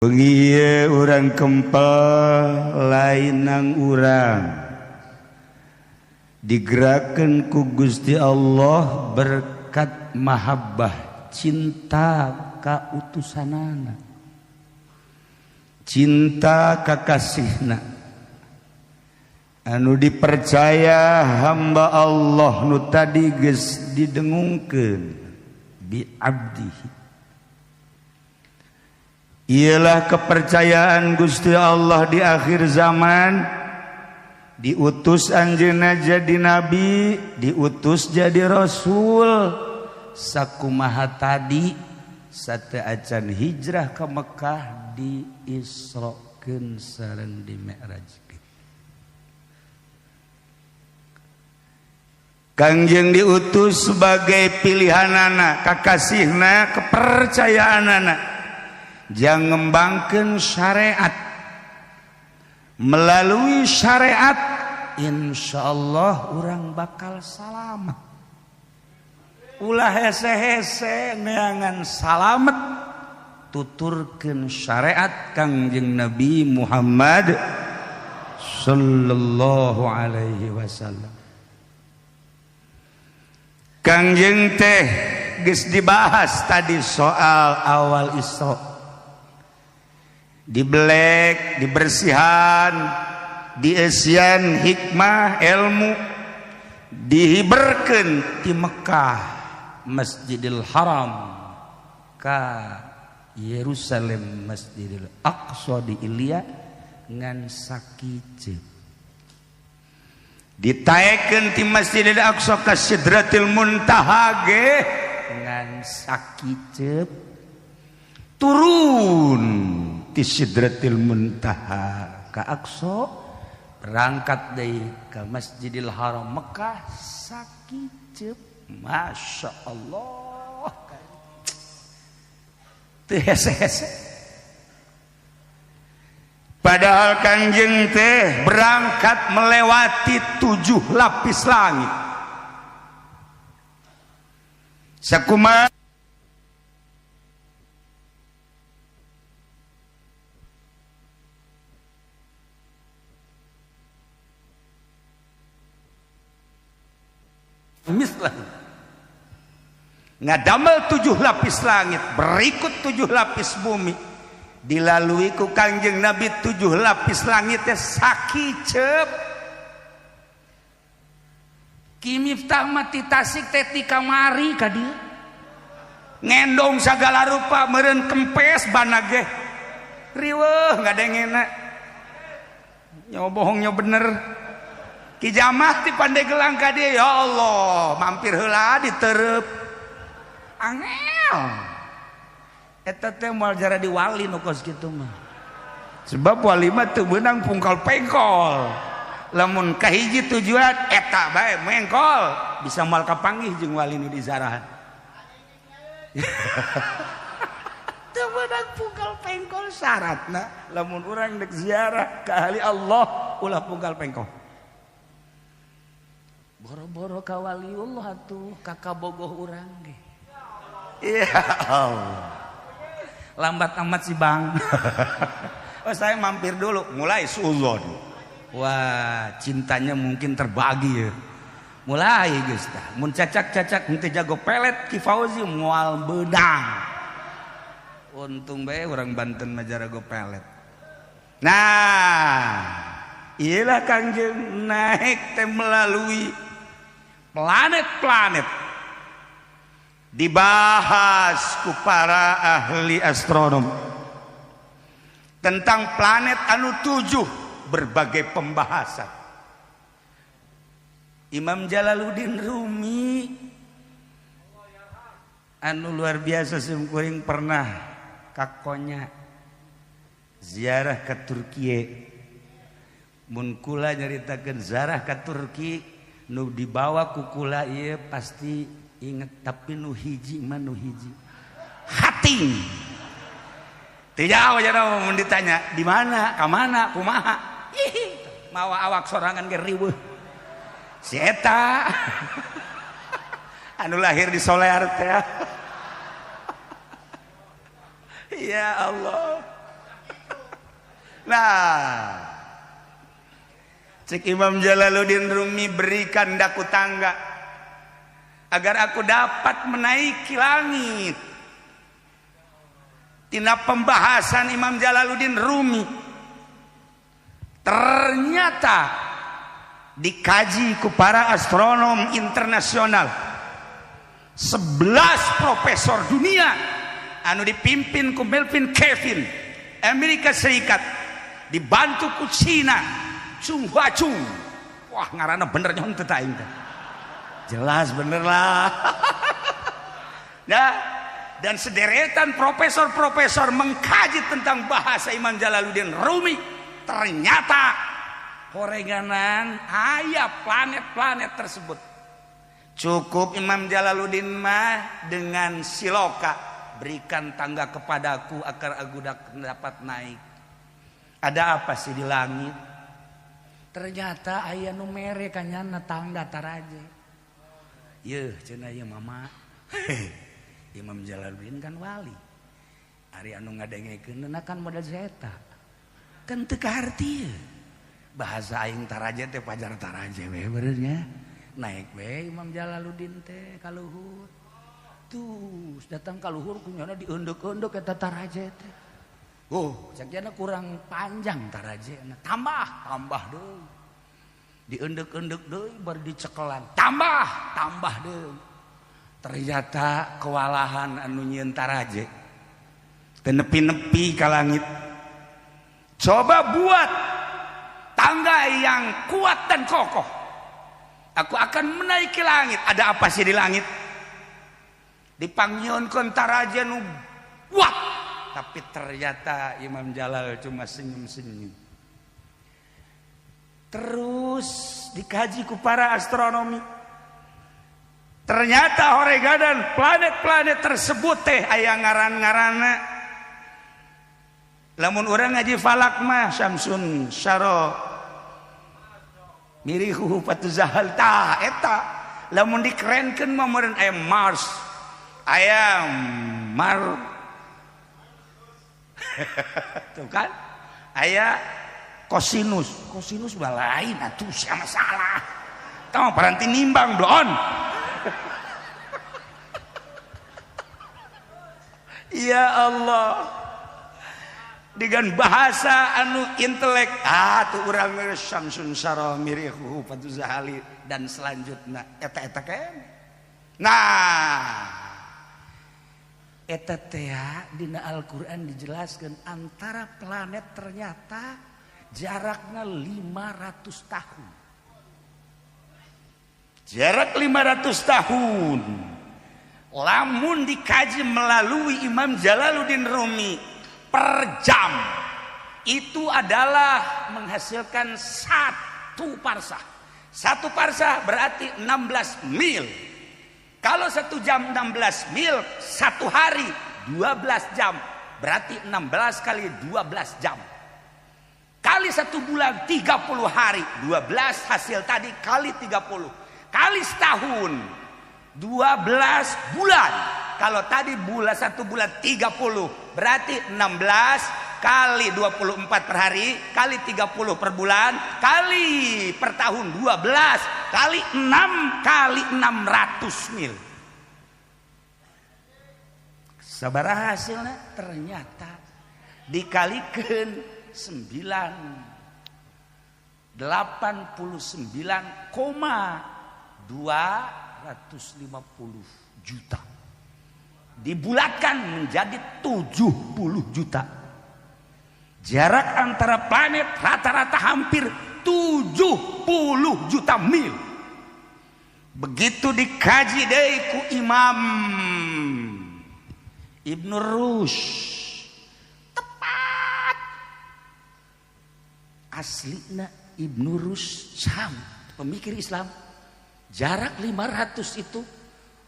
Bengi urang kempel lain nang urang digerakkan ku Gusti Allah berkat mahabbah cinta ka utusanana, cinta ka kasihna anu dipercaya hamba Allah nu tadi geus didengungkeun bi abdihi. Ialah kepercayaan Gusti Allah di akhir zaman, diutus anjeunna jadi nabi, diutus jadi rasul. Sakumaha tadi sate acan hijrah ke Mekah diisrokeun sareng di mi'rajkeun. Kangjeng diutus sebagai pilihanana, kakasihna, kepercayaanana. Jangan ngembangkeun syariat. Melalui syariat insyaallah urang bakal salamet. Ulah hese-hese neangan salamet tuturkeun syariat Kangjeng Nabi Muhammad sallallahu alaihi wasallam. Kangjeng teh geus dibahas tadi soal awal Isra. Dibelek, dibersihan, diesian hikmah ilmu, dihiberkeun ti Mekah Masjidil Haram ka Yerusalem Masjidil Aqsa di Ilya ngan sakiceuk. Ditaekeun ti Masjidil Aqsa ka Sidratil Muntaha ge ngan sakiceuk. Turun ti Sidratil Muntaha ka Aqsa, berangkat deui ka Masjidil Haram Mekah sakiceuk. Masya Allah, teu hese-hese. Padahal Kangjeng teh berangkat melewati 7 lapis langit. Sakumaha mislah ngadamel 7 lapis langit, berikut 7 lapis bumi, dilalui ku Kangjeng Nabi 7 lapis langitnya sakiceuk. Ki Miftah mati Tasik teh ti kamari ka dieu ngendong sagala rupa meureun kempes bana ge riweuh ngadengena nyawa bohong nyawa bener. Ki Jamah ti Pandeglang ka dieu, ya Allah mampir heula ditereup angel. Eta teh moal jara di wali nu kos kitu mah. Sebab wali mah teu beunang pungkal pengkol. Lamun kahiji tujuan eta bae mengkol, bisa moal kapanggih jeung wali nu dizarahan. Teu beunang pungkal pengkol syaratna lamun urang dek ziarah ka ahli Allah ulah pungkal pengkol. Boro-boro ka waliullah atuh ka bogoh urang ge. Ya Allah. Lambat amat sih Bang. Oh saya mampir dulu, mulai suudzon. Wah cintanya mungkin terbagi ya. Mulai geus tah. Mun cacak-cacak henteu jago pelet Ki Fauzi moal beudang. Untung bae urang Banten mah jago pelet. Nah, iyalah Kangjeng naik teh melalui planet-planet. Dibahas ku para ahli astronom tentang planet anu 7, berbagai pembahasan. Imam Jalaluddin Rumi anu luar biasa sumkuring pernah kakonya ziarah ke Turki. Mun kula nyaritakeun ziarah ke Turki nu dibawa ku kula ieu pasti inget, tapi nu hiji mah nu hiji hating. Tidak aja mun ditanya di mana, ka mana, kumaha. Mawa awak sorangan ge riweuh. Si eta anu lahir di Solear teh. Ya Allah. Nah, cek Imam Jalaluddin Rumi, berikan daku tangga agar aku dapat menaiki langit. Tina pembahasan Imam Jalaluddin Rumi ternyata dikaji ku para astronom internasional. 11 profesor dunia anu dipimpin ku Melvin Kevin Amerika Serikat, dibantu ku Cina Chung Hua Chung. Wah, ngaranna bener nyontet aing teh. Jelas bener lah. Nah, dan sederetan profesor-profesor mengkaji tentang bahasa Imam Jalaluddin Rumi. Ternyata horenganan aya planet-planet tersebut. Cukup Imam Jalaluddin mah dengan siloka, berikan tangga kepadaku agar aku dapat naik. Ada apa sih di langit? Ternyata aya nu mere kanyana tangga taraje. Yeuh cenah ieu mama. Imam Jalaluddin kan wali. Ari anu ngadengekeun kan modal zeta. Kan teu kaharti. Bahasa aing taraje teh pajar taraje we benernya. Naik we Imam Jalaluddin teh ka luhur. Tuh datang ka luhur kunyana diunduk-unduk eta taraje teh. Oh, sakiana kurang panjang tarajena. Tambah deui. Diunduk-unduk deui bar dicekelan. Tambah deui. Ternyata kewalahan anu nyieun taraje. Teu nepi-nepi ka langit. Coba buat tangga yang kuat dan kokoh. Aku akan menaiki langit. Ada apa sih di langit? Dipanggieunkeun taraje nu kuat. Tapi ternyata Imam Jalal cuma senyum-senyum. Terus dikaji ku para astronomi. Ternyata horegadan planet-planet tersebut teh aya ngaran-ngaranna. Lamun urang ngaji falak mah Syamsun Syara Mirihu Patuzahal ta eta. Lamun dikerenkeun mah meureun aya Mars, aya tuh kan, aya kosinus balain atuh sia masalah. Tah paranti nimbang doon. Ya Allah. Dengan bahasa anu intelek tuh urang Syamsun Syara Mirihu Patuzahali dan selanjutnya eta kan. Nah, eta teh dina Al-Qur'an dijelaskan antara planet ternyata jaraknya 500 tahun. Jarak 500 tahun. Lamun dikaji melalui Imam Jalaluddin Rumi per jam itu adalah menghasilkan 1 parsah. 1 parsah berarti 16 mil. Kalau 1 jam 16 mil, 1 hari 12 jam. Berarti 16 kali 12 jam. Kali 1 bulan 30 hari. 12 hasil tadi kali 30. Kali setahun 12 bulan. Kalau tadi bulan 1 bulan 30. Berarti 16 kali 24 per hari kali 30 per bulan kali per tahun 12 kali 6 kali 600 mil. Sabaraha hasilnya? Ternyata dikalikan 89,250 juta. Dibulatkan menjadi 70 juta. Jarak antara planet rata-rata hampir 70 juta mil. Begitu dikaji deui ku Imam Ibnu Rushd. Tepat. Aslina Ibnu Rushd pemikir Islam. Jarak 500 itu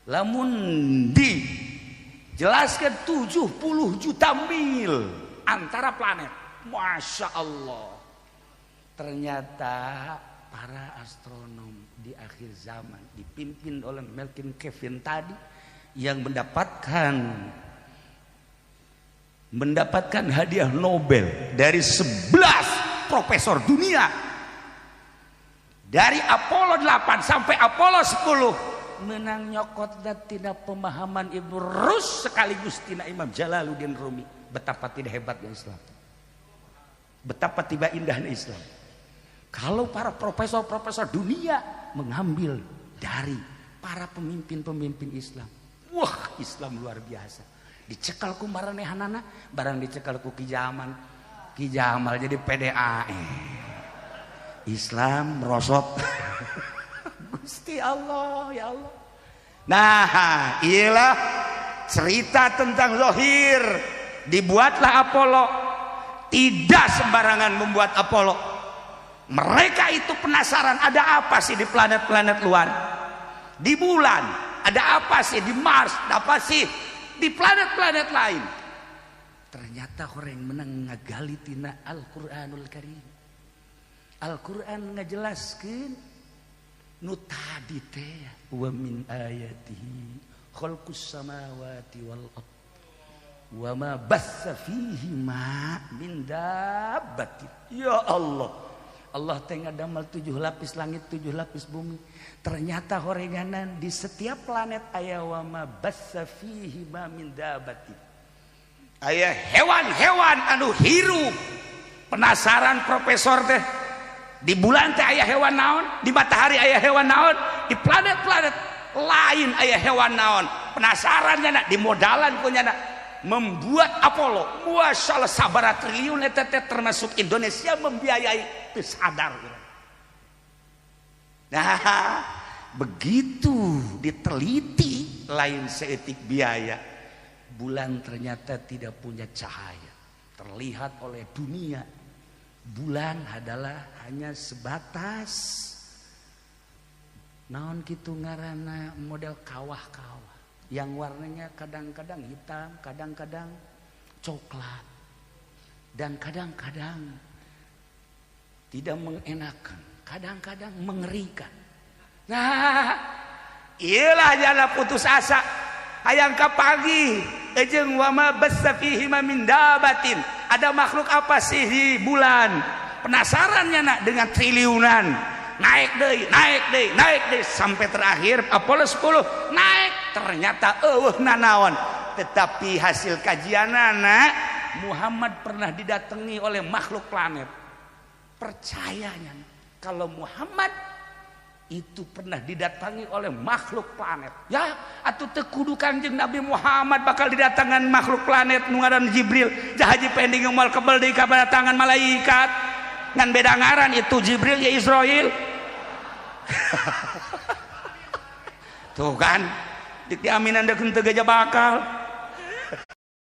lamun dijelaskan 70 juta mil antara planet. Masya Allah. Ternyata para astronom di akhir zaman dipimpin oleh Melvin Kevin tadi yang mendapatkan mendapatkan hadiah Nobel dari 11 profesor dunia, dari Apollo 8 sampai Apollo 10, menang nyokot dan tidak pemahaman Ibnu Rus sekaligus tina Imam Jalaluddin Rumi. Betapa tidak hebatnya Islam, betapa tidak indahnya Islam. Kalau para profesor-profesor dunia mengambil dari para pemimpin-pemimpin Islam, wah Islam luar biasa. Dicekal ku maranehanana, barang dicekal ku Ki Jamal jadi PDA. Islam merosot. Gusti Allah, ya Allah. Nah, ialah cerita tentang Zohir. Dibuatlah Apollo. Tidak sembarangan membuat Apollo. Mereka itu penasaran ada apa sih di planet-planet luar, di bulan ada apa sih, di Mars ada apa sih, di planet-planet lain. Ternyata orang menang ngagali tina Al-Quranul Karim. Al-Quran ngajelaskeun nu tadi teh, wa min ayatihi khalqus samawati wal ard wa ma bassa fihi ma min dabbatin. Ya Allah, Allah teh ngadamel 7 lapis langit 7 lapis bumi. Ternyata horenganan di setiap planet aya wa ma bassa fihi ma min dabbatin. Aya hewan-hewan anu hirup. Penasaran profesor teh, di bulan teh aya hewan naon, di matahari aya hewan naon, di planet-planet lain aya hewan naon. Penasaran nya di modalan punya membuat Apollo. Masyaallah sabaraha triliun eta teh termasuk Indonesia membiayai teu sadar. Nah, begitu diteliti lain seetik biaya. Bulan ternyata tidak punya cahaya terlihat oleh dunia. Bulan adalah hanya sebatas naon kitu ngaranna model kawah-kawah yang warnanya kadang-kadang hitam, kadang-kadang coklat, dan kadang-kadang tidak mengenakan, kadang-kadang mengerikan. Nah, iyalah jala putus asa hayang ka pagi jeung wa ma bassa fihi min dabatin. Ada makhluk apa sih di bulan? Penasarannya nak dengan triliunan. Naik deui sampai terakhir Apollo 10 naik. Ternyata nanaon. Tetapi hasil kajianana Muhammad pernah didatangi oleh makhluk planet. Percayanya kalau Muhammad itu pernah didatangi oleh makhluk planet. Ya, atuh teu kudu Kanjeng Nabi Muhammad bakal didatangan makhluk planet nu ngaran Jibril. Jahaji pending moal kebel deui ka datangan malaikat. Ngan beda ngaran itu Jibril ya Israil. Tuh kan, dik diaminan deuk teu gaja bakal.